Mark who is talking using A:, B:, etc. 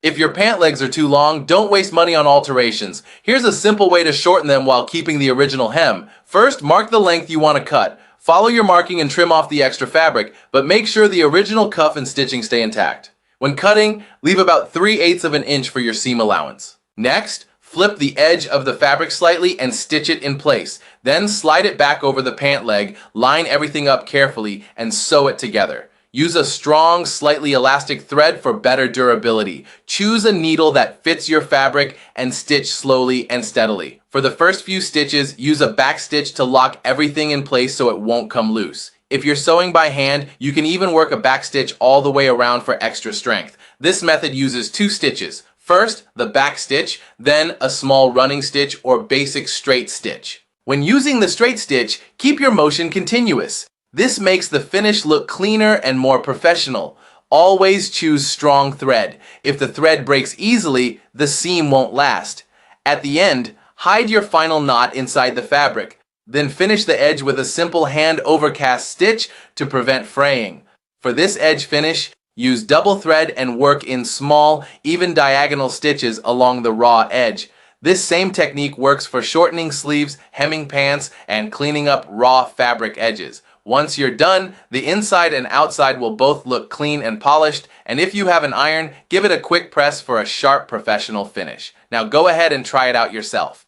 A: If your pant legs are too long, don't waste money on alterations. Here's a simple way to shorten them while keeping the original hem. First, mark the length you want to cut. Follow your marking and trim off the extra fabric, but make sure the original cuff and stitching stay intact. When cutting, leave about 3/8 of an inch for your seam allowance. Next, flip the edge of the fabric slightly and stitch it in place. Then slide it back over the pant leg, line everything up carefully, and sew it together. Use a strong, slightly elastic thread for better durability. Choose a needle that fits your fabric and stitch slowly and steadily. For the first few stitches, use a back stitch to lock everything in place so it won't come loose. If you're sewing by hand, you can even work a back stitch all the way around for extra strength. This method uses 2 stitches. First, the back stitch, then a small running stitch or basic straight stitch. When using the straight stitch, keep your motion continuous. This makes the finish look cleaner and more professional. Always choose strong thread. If the thread breaks easily, the seam won't last. At the end, hide your final knot inside the fabric. Then finish the edge with a simple hand overcast stitch to prevent fraying. For this edge finish, use double thread and work in small, even diagonal stitches along the raw edge. This same technique works for shortening sleeves, hemming pants, and cleaning up raw fabric edges. Once you're done, the inside and outside will both look clean and polished, and if you have an iron, give it a quick press for a sharp professional finish. Now go ahead and try it out yourself.